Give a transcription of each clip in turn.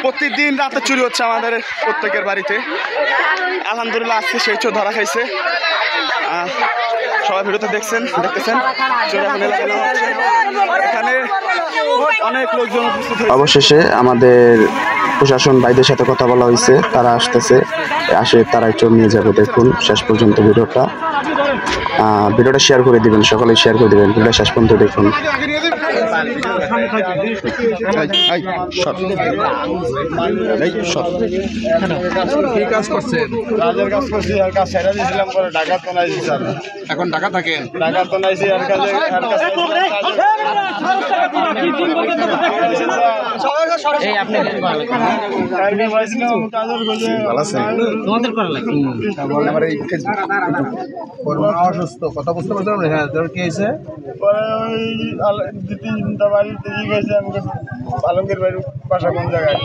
প্রতিদিন রাতে চুরি হচ্ছে আমাদের প্রত্যেকের বাড়িতে। আলহামদুলিল্লাহ আজকে সেই চোর ধরা খাইছে। সবাই ভিডিওতে দেখতেছেন চোর এখন এখানে অনেক লোকজন উপস্থিত হয়েছে। অবশেষে আমাদের প্রশাসন ভাইদের সাথে কথা বলা হয়েছে, তারা আসতেছে, তারাই চোর নিয়ে যাবে। দেখুন শেষ পর্যন্ত ভিডিওটা শেয়ার করে দিবেন, সকলে শেয়ার করে দিবেন, ভিডিওটা শেষ পর্যন্ত দেখুন। এখন ঢাকা থাকেন? ঢাকা তো নাইছি আর কাজে অসুস্থ কথা বুঝতে পারছো না? হ্যাঁ, তোর কি হয়েছে? আলমগীর বাড়ির বাসা কোন জায়গায়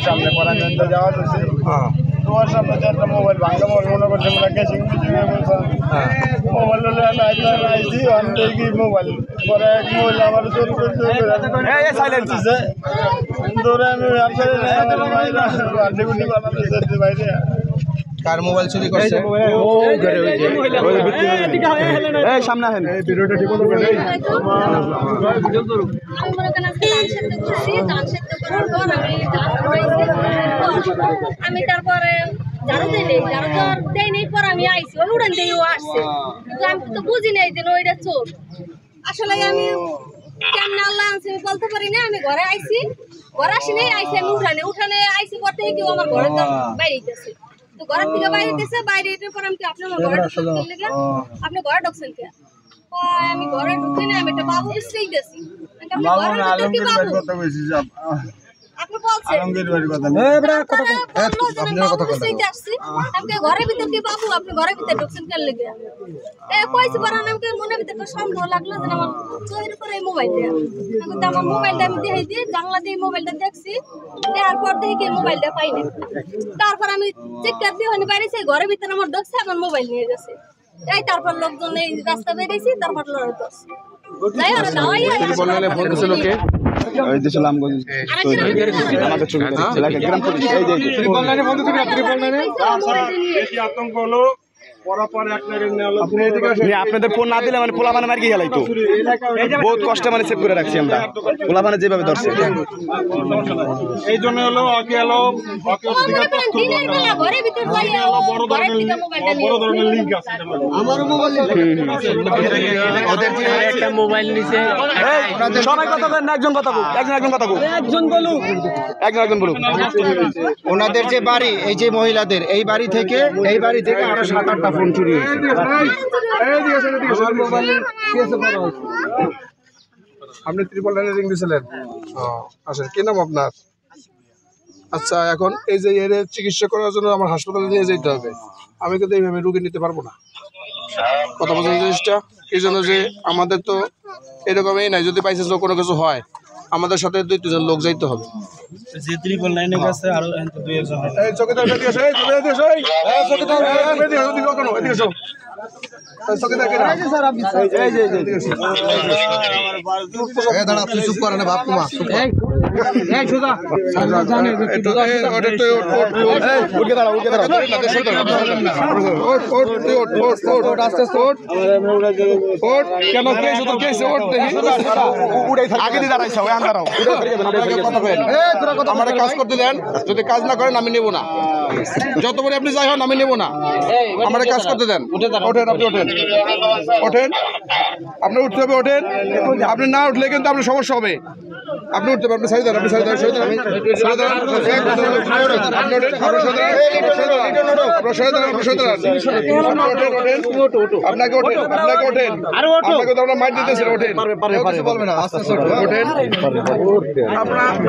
সামনে পরানন্দ যাওয়া হচ্ছে। তোমার সামনে একটা মোবাইল ভাঙা মোবাইল মনে করছে আমরা ক্যাশিং মোবাইল হলে আইসি দেখি মোবাইল পরে এক মোবাইল আমার চোর করছে ধরে আমি বাইরে। কার মোবাইল চুরি করছে? সামনে আসেন আমি তারপরে ঝাড়ু দেই নেই পর আমি আইসি ওই উড়ান দিয়ে আসছে, কিন্তু আমি তো বুঝি নাই যে ওইটা চোর। আসলে আমি কেমন আল্লাহ আনছি আমি বলতে পারি না। আমি ঘরে আইসি, ঘরে আসি নাই, আইসি আমি উঠানে আইসি পর থেকে কেউ আমার ঘরে বাইরে গেছে। তো ঘরের থেকে বাইরে গেছে, বাইরে এটার পর আমি আপনি আমার ঘরে ঢুকছেন লেগে আপনি ঘরে ঢুকছেন কে? আমি ঘরে ঢুকি না, আমি একটা বাবু বিশ্রেই গেছি। আপনি বলছেন ঘরের ভিতর কি বাবু আপনি ঘরের ভিতরে ঢুকছেন কেন লেগে? কইছি পর আমাকে মনের ভিতরে সন্দেহ লাগলো যে আমার চোখের উপরে এই মোবাইলটা। আমার মোবাইলটা আমি দেখে দিয়ে জানলা দিয়ে মোবাইলটা দেখছি, দেখার পর দেখি মোবাইলটা পাইনি। তারপর আমি চিৎকার দিয়ে বাইরে ঘরের ভিতরে আমার ঢুকছে, আমার মোবাইল নিয়ে গেছে। এই তারপর লোকজন এই রাস্তা বেরিয়েছি, তারপর লড়াই করছে। আতঙ্ক হলো আপনাদের ফোন না দিলে মানে পোলা মানে মার কি গেলাই তো বহুত কষ্টে মানে সেভ করে রাখছি আমরা। পোলা মানে যেভাবে ধরছে এই জন্য হলো মোবাইল নিচে সবাই কথা বলেন না, একজন কথা বলুক, একজন বলুক। ওনাদের যে বাড়ি, এই যে মহিলাদের এই বাড়ি থেকে আরো 7-8টা ফোন চুরি হয়েছে। আপনি ত্রিপল লাইনে রিং দিয়েছিলেন? আসেন, কি নাম আপনার? আচ্ছা, এখন এই যে এর চিকিৎসা করার জন্য আমার হাসপাতালে নিয়ে যেতে হবে। আমি কিন্তু এইভাবে রুগী নিতে পারবো না। কথা বলছেন জিনিসটা এই জন্য যে আমাদের তো এরকমই নাই, যদি পাইছে কোনো কিছু হয় আমাদের সাথে 2-3 লোক যাইতে হবে। যে ত্রিপল লাইনের কাছে আরো 2-1 এই চকিদার বেরিয়ে আসো, এই বেরিয়ে আসো, এই চকিদার বেরিয়ে আসো, দিকে কেন এদিকে আসো। চকিদার কে? এই যে এই দাঁড়া, তুই চুপ করে না বাপ কুমা, চুপ কর। এই সোজা জানে একটু ওটা তো উঠে দাঁড়া ওট আস্তে আস্তে ওট কেন কে শুধু কে ওট দেখি উড়াই থাকে আগে দিয়ে দাঁড়াইছো ওই আন্দারাও কথা কইেন। আমারে কাজ করতে দেন, যদি কাজ না করেন আমি নেব না। যত বড় আপনি যাই হন আমি নেব না। আমারে কাজ করতে দেন। ওঠেন, আপনি ওঠেন, আপনি উঠতে হবে, ওঠেন। আপনি না উঠলে কিন্তু আপনার সমস্যা হবে। আপনি উঠতে পারবেন, সাইড দেন, আপনি সাইড দেন, আপনাকে ওঠেন, মাইট দিতেছেন, ওঠেন,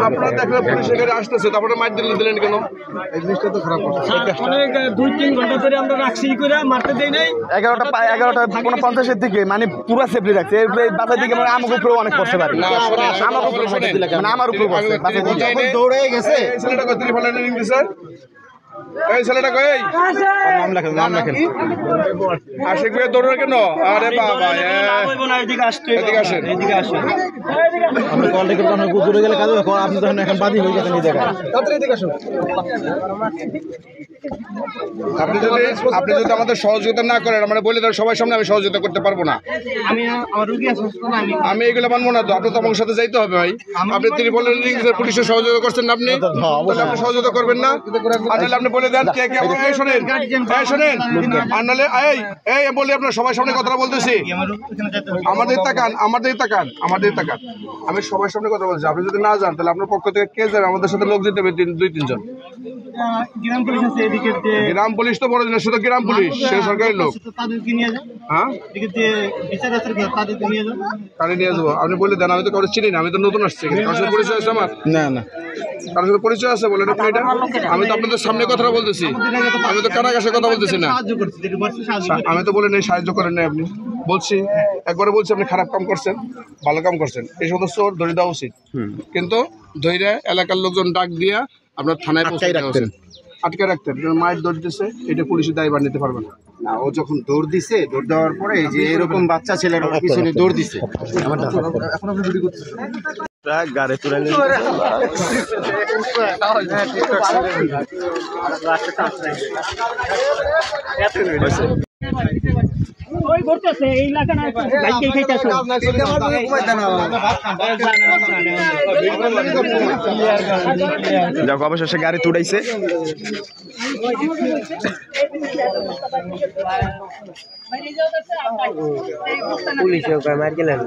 আপনার দেখলে পুলিশ এখানে আসতেছে, তারপরে মাইট দিলেন কেন? এই জিনিসটা তো খারাপ। 2-3 ঘন্টা ধরে আমরা রাখছি করে মারতে দেই নাই। 11:50 দিকে মানে পুরো সেফলি রাখছে। বাসার দিকে মানে আমাকে উপরে অনেক করতে পারে না, আমার উপরে দৌড়ে গেছে। ছেলেটা কত ফলানি রিং দিছে? এই ছেলেটা কই? নাম লেখেন। আশিক ভাই দৌড়ে কেন? আরে বাবা, এদিকে আসেন। আমরা কল রেকর্ড আমরা দূরে গেলে কাজ হবে আপনি তখন এখন বাদী হয়ে গেছেন এই জায়গায় আপনি যদি আমাদের সহযোগিতা না করেন আমরা বলে দেন সবার সামনে আমি সহযোগিতা করতে পারবো না। আমি এগুলো মানবো না তো, আপনি তো আমার সাথে যাইতে হবে ভাই। আপনি তিনি বলেন পুলিশের সহযোগিতা করছেন না, আপনি আপনি সহযোগিতা করবেন না। আর তাহলে আপনি বলে দেন কে কে শোনেন শোনেন আর নাহলে এই বলি আপনার সবার সামনে কথাটা বলতেছি, আমাদের তাকান আমি সবার সামনে কথা বলছি। আপনি যদি না যান তাহলে আপনার পক্ষ থেকে কে যাবে? আমাদের সাথে লোক যেতে হবে 2-3 জন। গ্রাম পুলিশ তো বড় জিনিস, শুধু গ্রাম পুলিশ সে সরকারি লোক। হ্যাঁ কারে নিয়ে যাবো আপনি বলে দেন, আমি তো কারো চিনি না, আমি তো নতুন আসছি। কারোর সাথে পরিচয় আছে আমার? না না কারোর সাথে পরিচয় আছে বলেন আপনি এটা? আমি তো আপনাদের সামনে কথা বলতেছি, আমি তো কারা কাছে কথা বলতেছি না। আমি তো বলে নেই সাহায্য করেন নাই, আপনি বলছি একবারে বলছি আপনি খারাপ কাম করছেন, ভালো কাম করছেন। এই সদস্য ধরে দেওয়া উচিত, কিন্তু ধৈর্য এলাকার লোকজন ডাক দিয়া আপনার থানায় আটকে রাখতেন। মায়ের দৌড় দিচ্ছে, এটা পুলিশের দায়ভার নিতে পারবে না। না ও যখন দৌড় দিছে, দৌড় দেওয়ার পরে যে এরকম বাচ্চা ছেলের পিছনে দৌড় দিছে এখন আপনি ভিডিও করতেছেন গাড়ি তুলে ওই করতেছে এই এলাকা না বাইকে খাইতেছে যাক অবশেষে গাড়ি তুড়াইছে। পুলিশে মার গেলেন